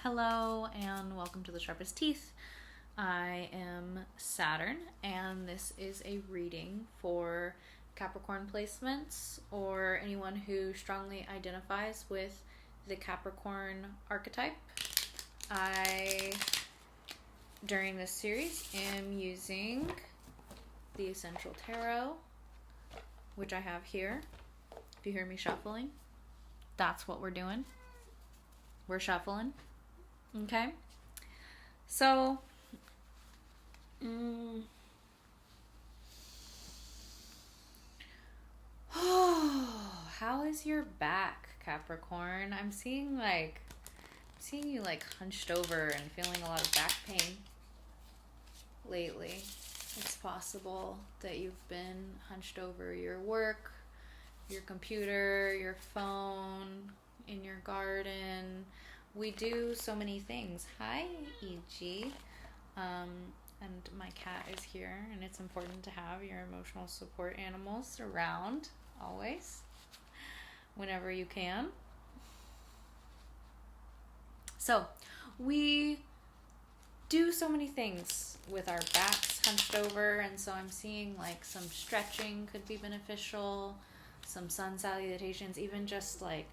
Hello and welcome to the Sharpest Teeth. I am Saturn and this is a reading for Capricorn placements or anyone who strongly identifies with the Capricorn archetype. I, during this series, am using the Essential Tarot, which I have here. If you hear me shuffling, that's what we're doing. We're shuffling. Okay, so how is your back, Capricorn? I'm seeing you like hunched over and feeling a lot of back pain lately. It's possible that you've been hunched over your work, your computer, your phone, in your garden. We do so many things. Hi, E.G. And my cat is here, and it's important to have your emotional support animals around always, whenever you can. So, we do so many things with our backs hunched over, and so I'm seeing like some stretching could be beneficial, some sun salutations, even just like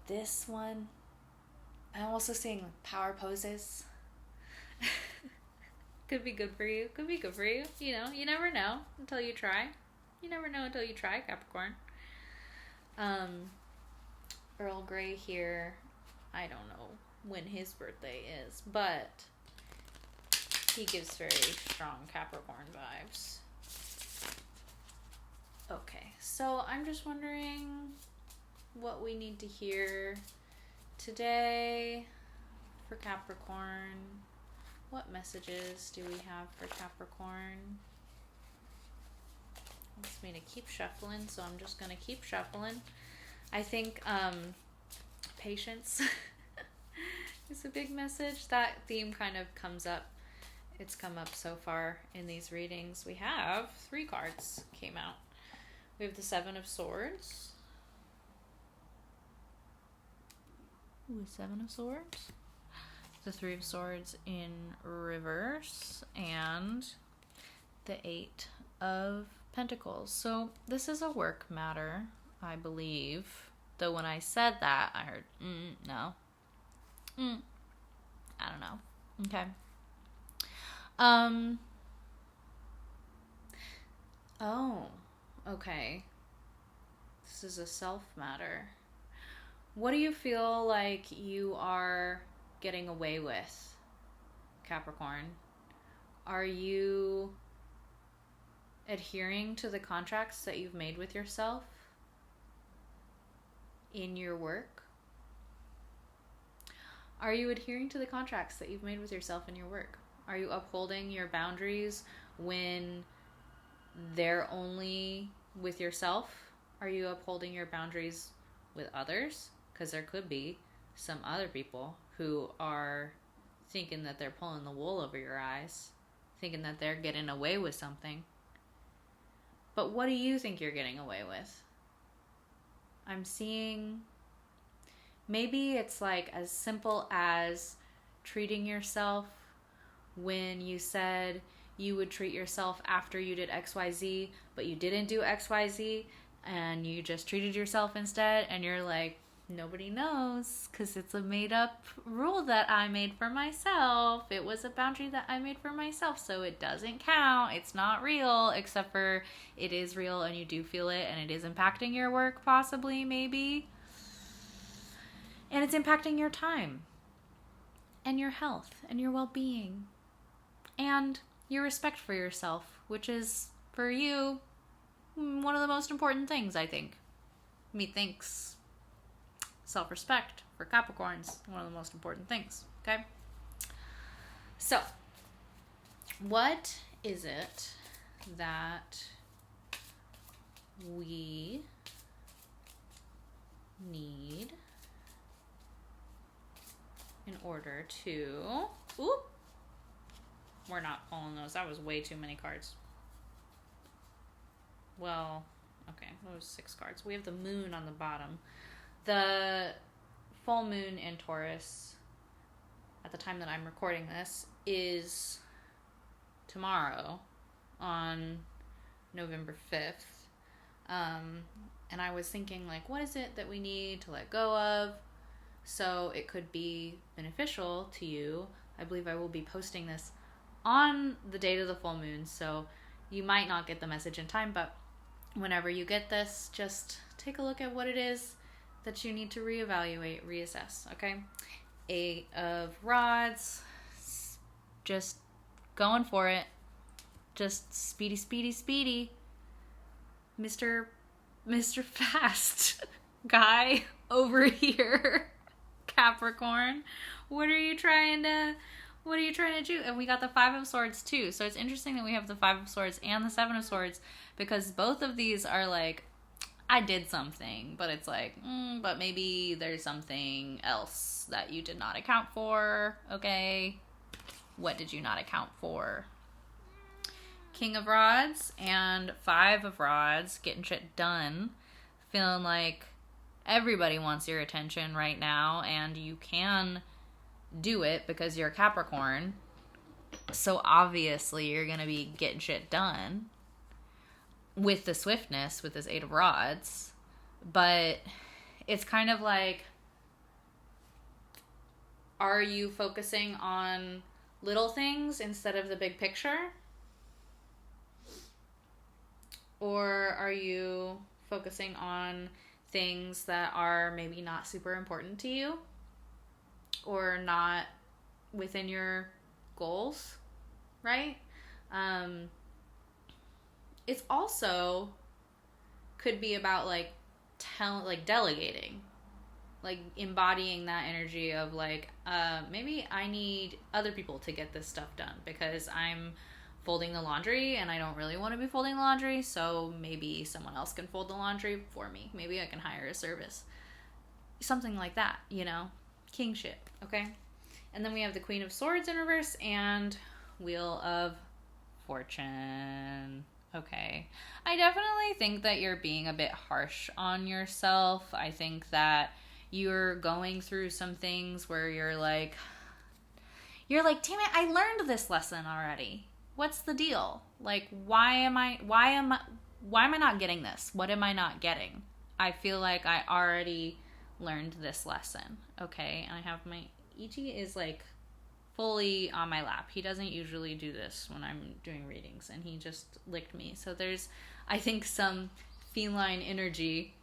this one. I'm also seeing power poses. Could be good for you. Could be good for you. You know, you never know until you try. You never know until you try, Capricorn. Earl Grey here. I don't know when his birthday is, but he gives very strong Capricorn vibes. Okay, so I'm just wondering what we need to hear today for Capricorn. What messages do we have for Capricorn? It wants me to keep shuffling, so I'm just going to keep shuffling. I think patience is a big message. That theme kind of comes up. It's come up so far in these readings. We have 3 cards came out. We have the 7 of Swords. Ooh, 7 of Swords. The 3 of Swords in reverse. And the 8 of Pentacles. So this is a work matter, I believe. Though when I said that, I heard, no. I don't know. Okay. Oh, okay. This is a self matter. What do you feel like you are getting away with, Capricorn? Are you adhering to the contracts that you've made with yourself in your work? Are you adhering to the contracts that you've made with yourself in your work? Are you upholding your boundaries when they're only with yourself? Are you upholding your boundaries with others? Because there could be some other people who are thinking that they're pulling the wool over your eyes, thinking that they're getting away with something. But what do you think you're getting away with? I'm seeing maybe it's like as simple as treating yourself when you said you would treat yourself after you did XYZ, but you didn't do XYZ, and you just treated yourself instead, and you're like, nobody knows because it's a made-up rule that I made for myself. It was a boundary that I made for myself, so it doesn't count. It's not real, except for it is real and you do feel it, and it is impacting your work possibly, maybe. And it's impacting your time and your health and your well-being and your respect for yourself, which is, for you, one of the most important things, I think. Methinks self-respect for Capricorns, one of the most important things, okay? So, what is it that we need in order to... Oop! We're not pulling those. That was way too many cards. Well, okay, that was 6 cards. We have the moon on the bottom. The full moon in Taurus at the time that I'm recording this, is tomorrow on November 5th. And I was thinking, like, what is it that we need to let go of so it could be beneficial to you? I believe I will be posting this on the date of the full moon, so you might not get the message in time, but whenever you get this, just take a look at what it is that you need to reevaluate, reassess, okay? 8 of Rods, just going for it. Just speedy, speedy, speedy. Mr. Fast guy over here, Capricorn. What are you trying to do? And we got the 5 of Swords too. So it's interesting that we have the 5 of Swords and the 7 of Swords, because both of these are like, I did something, but it's like, but maybe there's something else that you did not account for. Okay. What did you not account for? King of Rods and 5 of Rods, getting shit done. Feeling like everybody wants your attention right now, and you can do it because you're a Capricorn. So obviously you're going to be getting shit done with the swiftness, with this 8 of Rods. But it's kind of like, are you focusing on little things instead of the big picture? Or are you focusing on things that are maybe not super important to you or not within your goals, right? It's also could be about like delegating, like embodying that energy of like, maybe I need other people to get this stuff done because I'm folding the laundry and I don't really want to be folding the laundry, so maybe someone else can fold the laundry for me. Maybe I can hire a service. Something like that, you know? Kingship, okay? And then we have the Queen of Swords in reverse and Wheel of Fortune. Okay. I definitely think that you're being a bit harsh on yourself. I think that you're going through some things where you're like, damn it, I learned this lesson already. What's the deal? Like, why am I not getting this? What am I not getting? I feel like I already learned this lesson. Okay. And I have my ET is like fully on my lap. He doesn't usually do this when I'm doing readings, and he just licked me. So there's, I think, some feline energy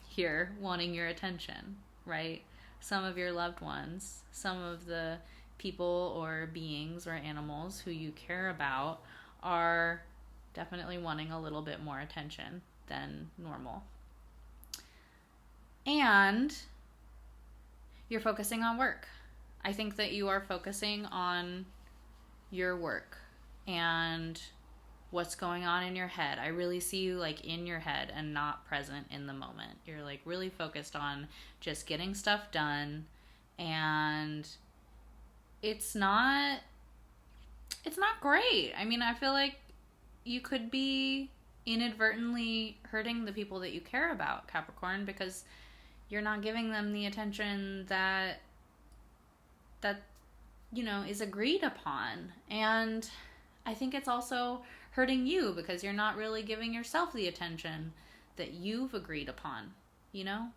here wanting your attention, right? Some of your loved ones, some of the people or beings or animals who you care about are definitely wanting a little bit more attention than normal. And you're focusing on work. I think that you are focusing on your work and what's going on in your head. I really see you like in your head and not present in the moment. You're like really focused on just getting stuff done, and it's not great. I mean, I feel like you could be inadvertently hurting the people that you care about, Capricorn, because you're not giving them the attention that you know is agreed upon. And I think it's also hurting you because you're not really giving yourself the attention that you've agreed upon, you know?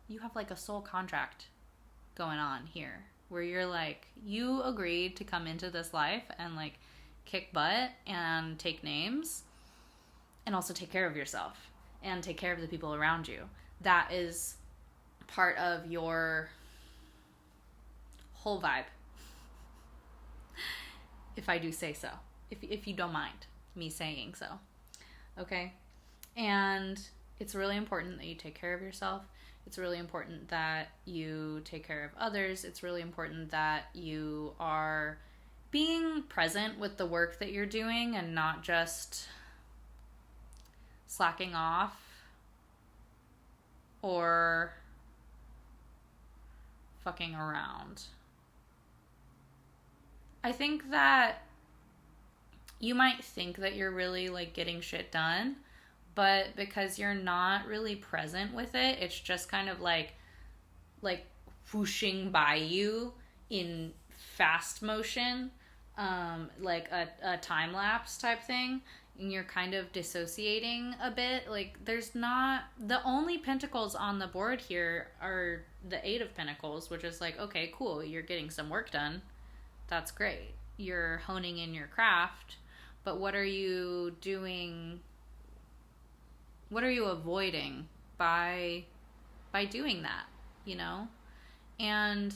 You have like a soul contract going on here where you're like, you agreed to come into this life and like kick butt and take names and also take care of yourself and take care of the people around you. That is part of your whole vibe, if I do say so, if you don't mind me saying so, okay? And it's really important that you take care of yourself. It's really important that you take care of others. It's really important that you are being present with the work that you're doing and not just slacking off or fucking around. I think that you might think that you're really like getting shit done, but because you're not really present with it, it's just kind of like whooshing by you. in fast motion, like a time lapse type thing, and you're kind of dissociating a bit. Like, there's not, the only pentacles on the board here are the Eight of Pentacles, which is like, okay, cool, you're getting some work done. That's great. You're honing in your craft, but what are you doing? What are you avoiding by doing that, you know? And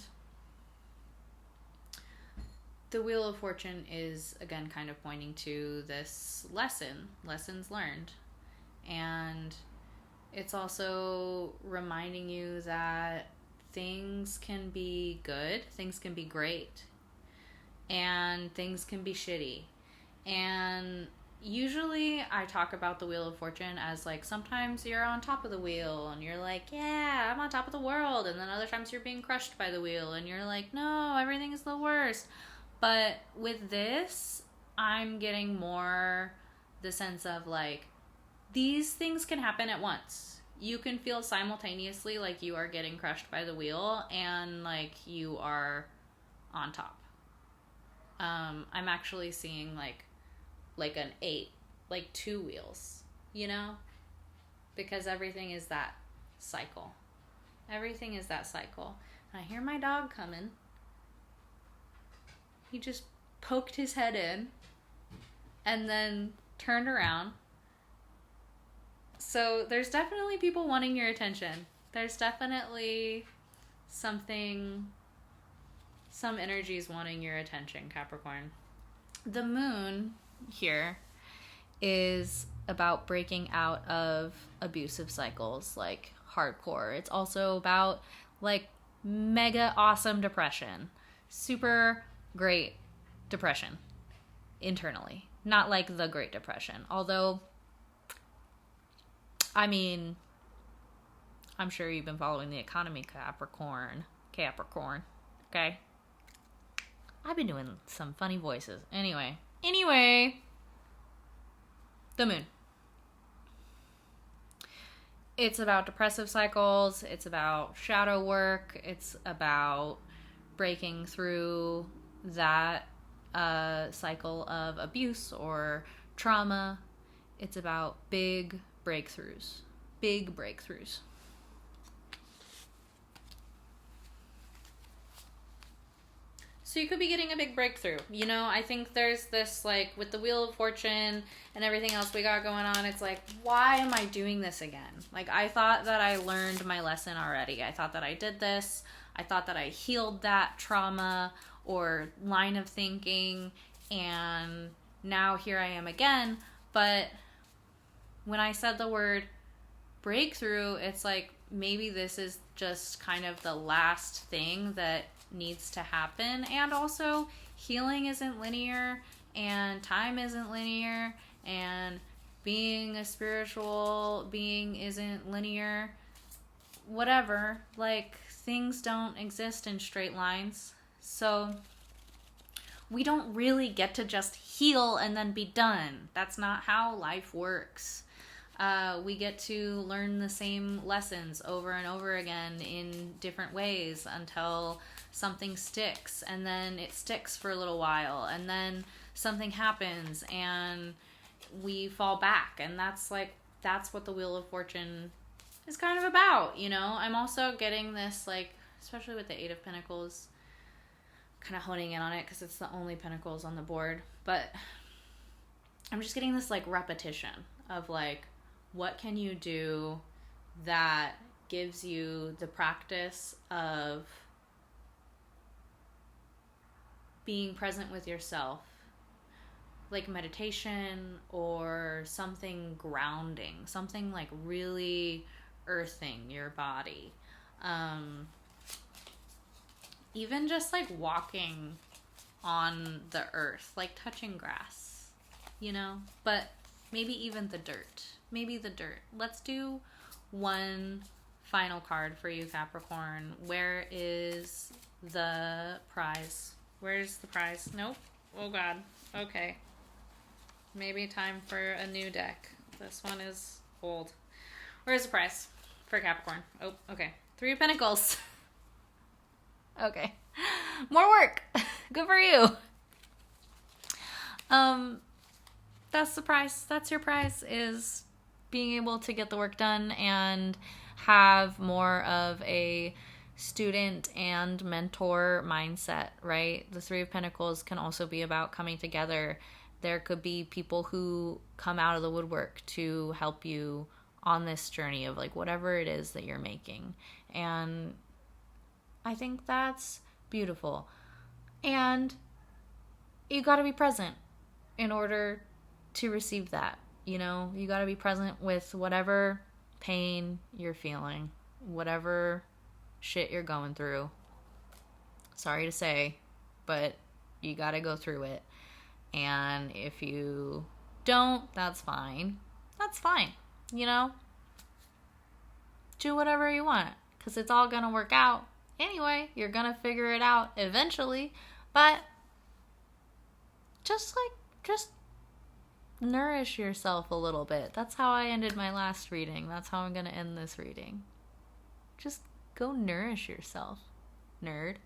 the Wheel of Fortune is, again, kind of pointing to this lessons learned. And it's also reminding you that things can be good, things can be great, and things can be shitty. And usually I talk about the Wheel of Fortune as like, sometimes you're on top of the wheel and you're like, yeah, I'm on top of the world. And then other times you're being crushed by the wheel and you're like, no, everything is the worst. But with this, I'm getting more the sense of like, these things can happen at once. You can feel simultaneously like you are getting crushed by the wheel and like you are on top. I'm actually seeing like an 8, like 2 wheels, you know? Because everything is that cycle. Everything is that cycle. And I hear my dog coming. He just poked his head in and then turned around. So there's definitely people wanting your attention. There's definitely some energies wanting your attention, Capricorn. The moon here is about breaking out of abusive cycles, like hardcore. It's also about like mega awesome depression. Super great depression internally, not like the Great Depression. Although, I mean, I'm sure you've been following the economy, Capricorn, okay? I've been doing some funny voices. Anyway, the moon. It's about depressive cycles, it's about shadow work, it's about breaking through that cycle of abuse or trauma. It's about big breakthroughs. So you could be getting a big breakthrough. You know, I think there's this, like, with the Wheel of Fortune and everything else we got going on, it's like, why am I doing this again? Like, I thought that I learned my lesson already. I thought that I did this. I thought that I healed that trauma or line of thinking, and now here I am again. But when I said the word breakthrough, it's like, maybe this is just kind of the last thing that needs to happen. And also, healing isn't linear, and time isn't linear, and being a spiritual being isn't linear. Whatever, like, things don't exist in straight lines. So we don't really get to just heal and then be done. That's not how life works. We get to learn the same lessons over and over again in different ways until something sticks, and then it sticks for a little while, and then something happens and we fall back. And that's what the Wheel of Fortune is kind of about, you know? I'm also getting this, like, especially with the Eight of Pentacles, kind of honing in on it because it's the only pentacles on the board, but I'm just getting this, like, repetition of, like, what can you do that gives you the practice of being present with yourself, like meditation or something grounding, something like really earthing your body. Even just like walking on the earth, like touching grass, you know, but maybe even the dirt. Let's do one final card for you, Capricorn. Where is the prize? Where's the prize? Nope. Oh God. Okay. Maybe time for a new deck. This one is old. Where's the prize for Capricorn? Oh, okay. 3 of Pentacles. Okay. More work. Good for you. That's the price. That's your price, is being able to get the work done and have more of a student and mentor mindset, right? The Three of Pentacles can also be about coming together. There could be people who come out of the woodwork to help you on this journey of like whatever it is that you're making. And I think that's beautiful. And you got to be present in order to receive that. You know, you got to be present with whatever pain you're feeling, whatever shit you're going through. Sorry to say, but you got to go through it. And if you don't, that's fine. That's fine. You know, do whatever you want, because it's all going to work out. Anyway, you're going to figure it out eventually. But just nourish yourself a little bit. That's how I ended my last reading. That's how I'm going to end this reading. Just go nourish yourself, nerd.